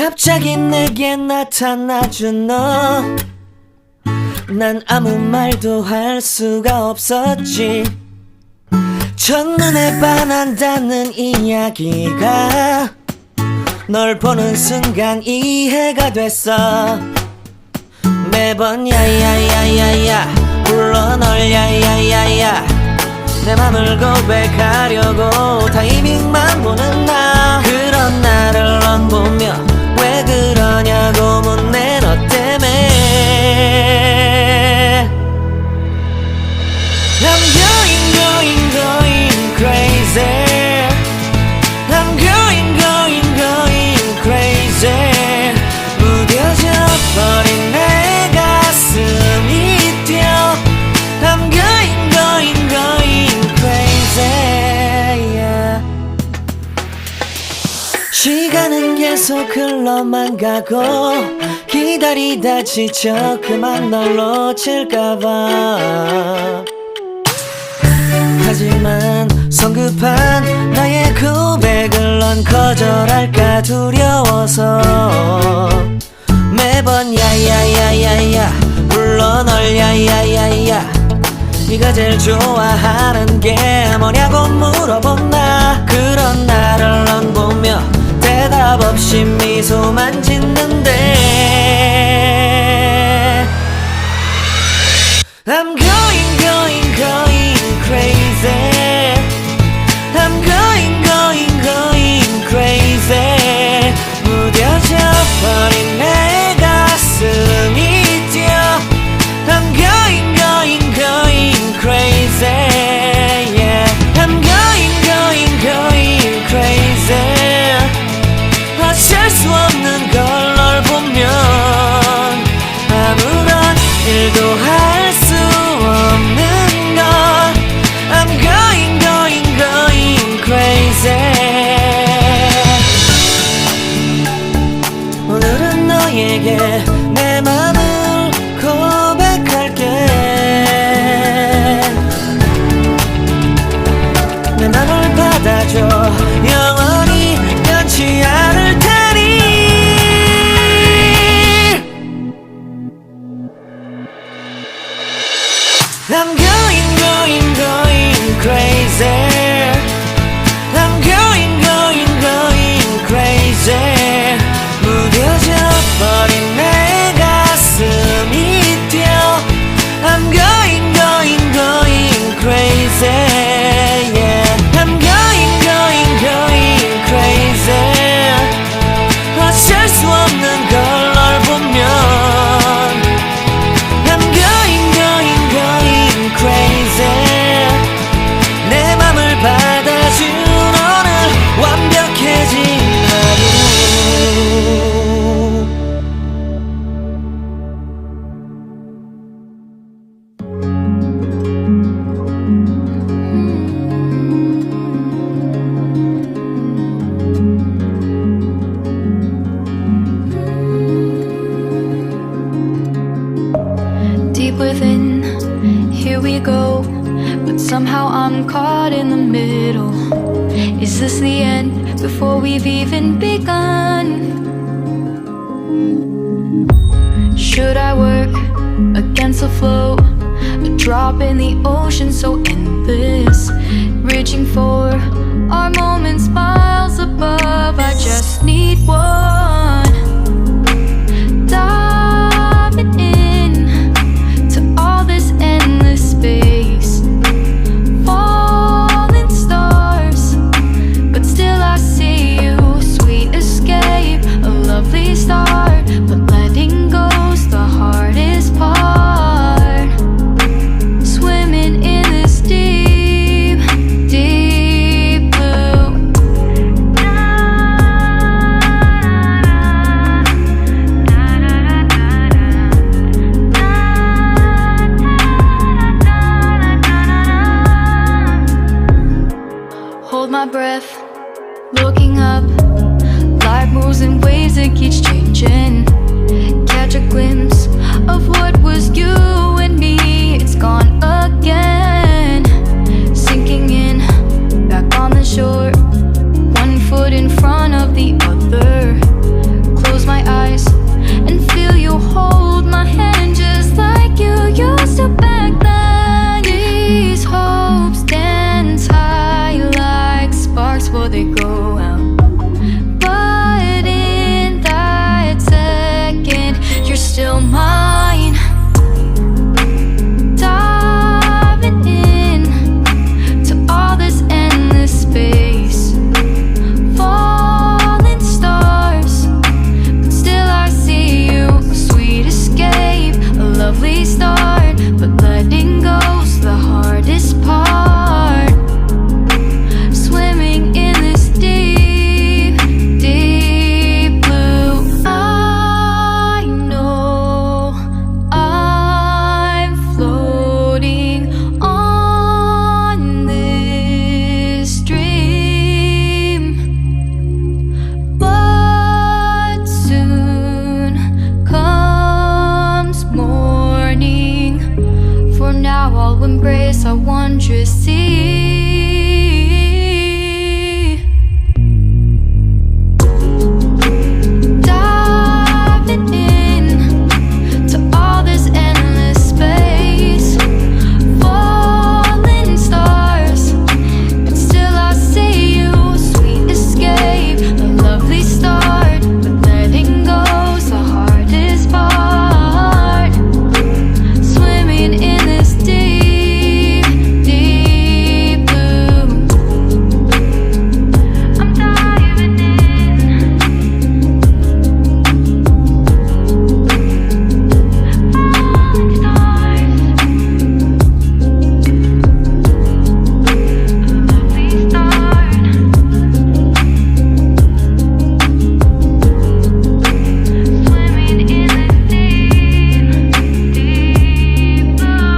갑자기 내게 나타나준 너, 난 아무 말도 할 수가 없었지. 첫눈에 반한다는 이야기가 널 보는 순간 이해가 됐어. 매번 야야야야야 불러 널 야야야야, 내 맘을 고백하려고 타이밍만 보는 나. 그런 나를 넌 보며 왜 그러냐고 묻네. 너 때문에 I'm going crazy. I'm going crazy. 무뎌져 버린 내 가슴이 뛰어. I'm going crazy, yeah. 시간은 계속 흘러만 가고 기다리다 지쳐 그만 널 놓칠까봐. 하지만 성급한 나의 고백을 넌 거절할까 두려워서 매번 야야야야야 불러 널 야야야야. 네가 제일 좋아하는 게 뭐냐고 물어본 나. 그런 나를 넌 보며 대답 없이 미소만 짓는데 I'm going crazy. I'm going crazy. 무뎌져 버린 내 가슴이 뛰어. I'm going crazy, yeah. I'm going crazy. 어쩔 수 없는 걸 널 보면 아무런 일도 할 수 없는 걸. I'm going crazy. 오늘은 너에게 내 맘을 고백할게. 내 맘을 받아줘. 영원히 변치 않을 테니. I'm going crazy. I'm going crazy. 무뎌져 버린 내 가슴이 뛰어. I'm going crazy, yeah. I'm going crazy. 어쩔 수 없는 걸 널 보면 I'm going crazy. 내 맘을 받아준 오늘 완벽해진 하루. Deep within, here we go, but somehow I'm caught in the middle. Is this the end before we've even begun? Should I work against the flow? A drop in the ocean so endless, reaching for our moments miles above. I just need one. Diving in to all this endless space, falling stars, but still I see you. Sweet escape, a lovely start, but letting go's the hardest part. Swimming in this deep, deep blue. Hold my breath, looking up. Life moves in waves that keeps changing. Catch a glimpse of what was you and me. It's gone again. Sinking in, back on the shore. One foot in front of the other. Close all embrace our wondrous sea. Diving in to all this endless space, falling stars, but still I see you. Sweet escape, a lovely start, but letting go's the hardest part. Swimming in this deep, deep blue. I'm diving in. Falling stars, a lovely start. Swimming in this deep, deep blue.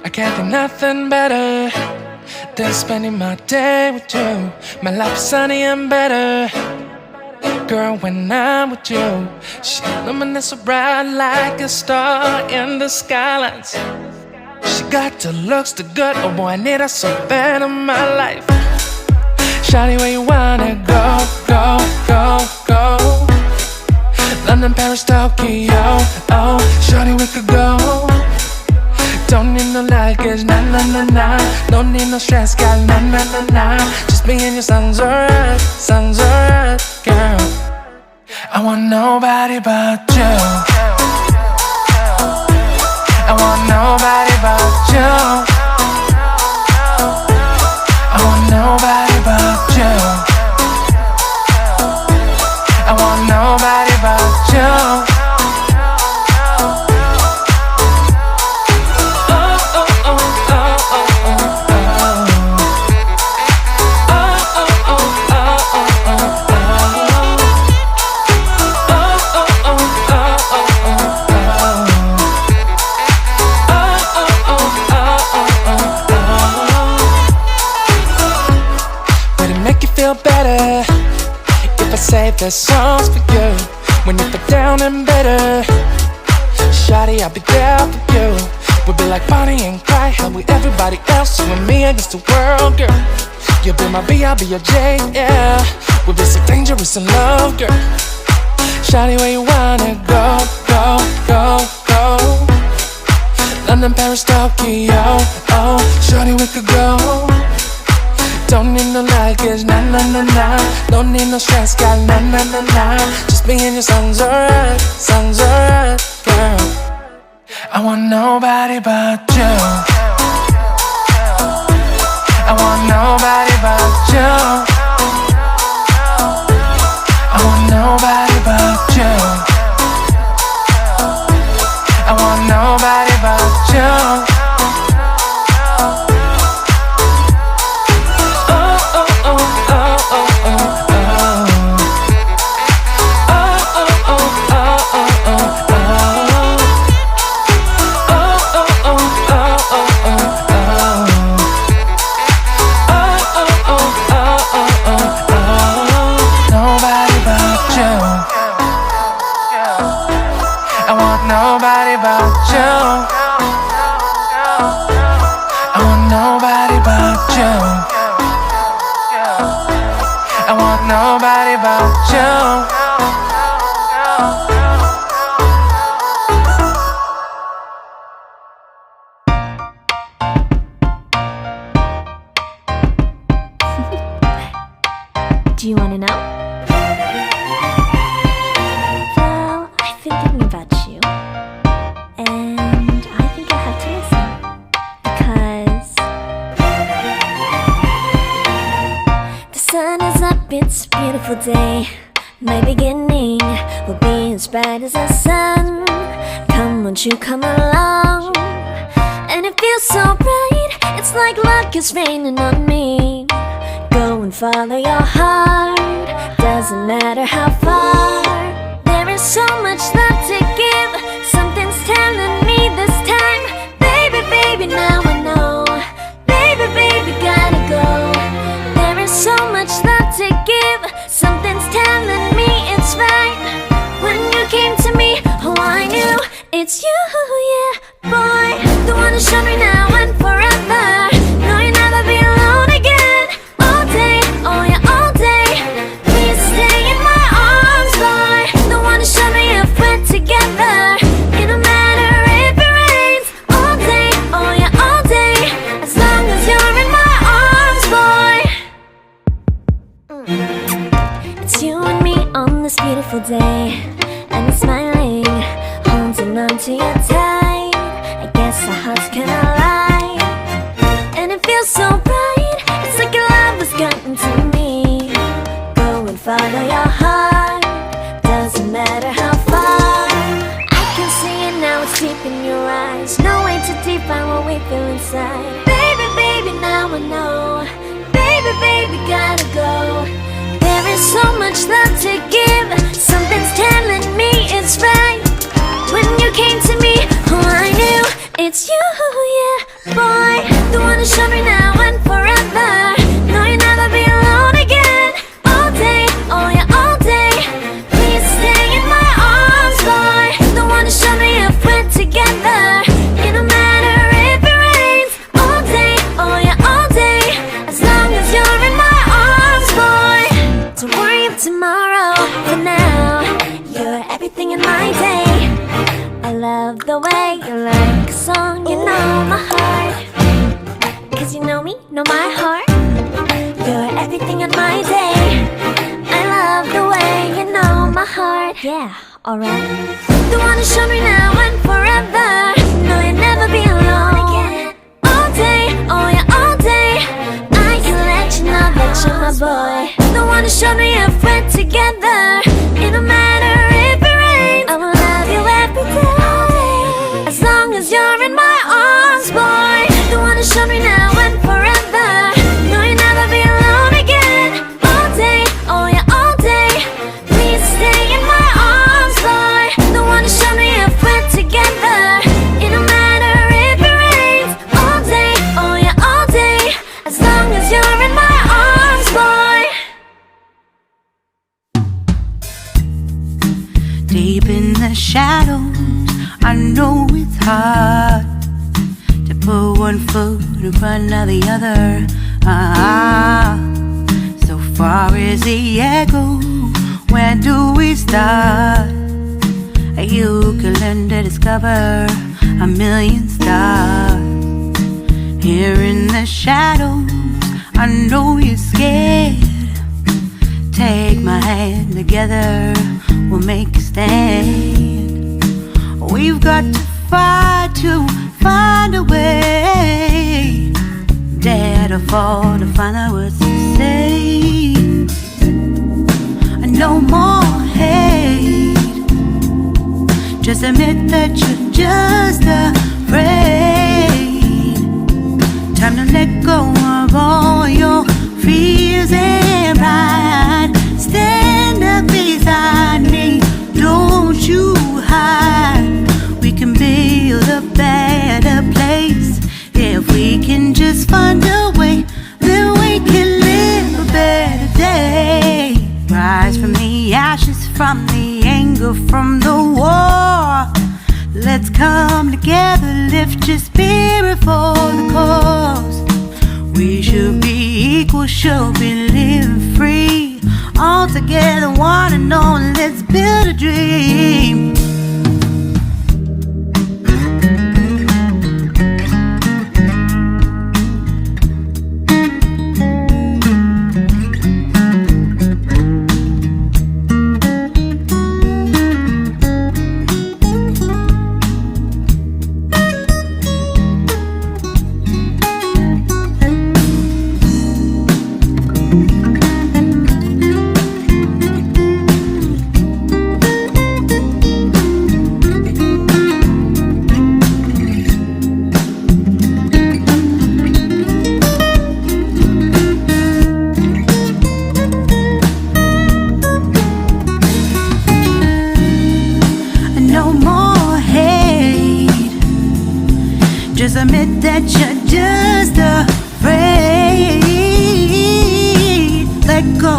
I can't think nothing better than spending my day with you. My life is sunny and better, girl, when I'm with you. She illuminates so bright like a star in the skylines. She got the looks, the good, oh boy, I need her so bad in my life. Shawty, where you wanna go, go, go, go? London, Paris, Tokyo, oh, shawty, we could go. Don't need no luggage, nah, nah, nah, nah. Don't need no stress, girl, nah, nah, nah, nah. Just me and you sounds alright, girl. I want nobody but you. I want nobody but you. I want nobody but you. I want nobody but you. Better if I save the songs for you when you feel down and bitter. Shawty, I'll be there for you. We'll be like Bonnie and Clyde, how we everybody else, you and me against the world, girl. You'll be my B, I'll be your J, yeah. We'll be so dangerous in love, girl. Shawty, where you wanna go, go, go, go? London, Paris, Tokyo, oh, shawty, we could go. Don't need no luggage, nah, nah, nah, nah. Don't need no stress, girl, nah, nah, nah, nah. Just me and you sounds alright, girl. I want nobody but you. I want nobody but you. I want nobody but you. I want nobody but you. Nobody but you. I want nobody but you. I want nobody but you. Do you want to know? Well, I've been thinking about you, and I think I have to listen, because the sun is up, it's a beautiful day. My beginning will be as bright as the sun. Come, won't you come along? And it feels so right, it's like luck is raining on me. Go and follow your heart, doesn't matter how far. There is so much love to give, something's telling me this time. Baby, baby, now I know show me now and forever. No, you'll never be alone again. All day, oh yeah, all day. Please stay in my arms, boy. The one to show me if we're together. It don't matter if it rains. All day, oh yeah, all day. As long as you're in my arms, boy. It's you and me on this beautiful day, and it's smiling, holding on to you tight. I guess our hearts can align, and it feels so bright. It's like your love has gotten to me. Go and follow your heart, doesn't matter how far. I can see it now, it's deep in your eyes. No way to define what we feel inside. Baby, baby, now I know. Baby, baby, gotta go. There is so much love to give. Something's telling me it's right. When you came to me, oh, I knew it's you, yeah, boy. The one to show me now and forever. No, you'll never be alone again. All day, oh yeah, all day. Please stay in my arms, boy. The one to show me if we're together. It don't matter if it rains. All day, oh yeah, all day. As long as you're in my arms, boy. Don't worry of tomorrow. For now, you're everything in my day. I love the way you like a song. You know my heart, 'cause you know me, know my heart. You're everything in my day. I love the way you know my heart. Yeah, alright. The one to show me now and forever. No, you'll never be alone again. All day, oh yeah, all day. I can let you know that you're my boy. The one to show me if we're together. It don't matter if it rains. I will love you every day. As long as you're in my arms, boy. The one to show me now and forever. No, you'll never be alone again. All day, oh yeah, all day. Please stay in my arms, boy. The one to show me if we're together. It don't matter if it rains. All day, oh yeah, all day. As long as you're in my arms, boy. Deep in the shadows, I know it's hard to put one foot in front of the other. So far as the echo, where do we start? You can learn to discover a million stars. Here in the shadows, I know you're scared. Take my hand, together we'll make a stand. We've got to fight to find a way. Dare to fall to find out what to say. No more hate. Just admit that you're just afraid. Time to let go of all your fears and pride. Stand up beside me, don't you hide. We can build a better place. If we can just find a way, then we can live a better day. Rise from the ashes, from the anger, from the war. Let's come together, lift your spirit for the cause. We should be equal, should be living free. All together, one and all, let's build a dream. Just admit that you're just afraid. Let go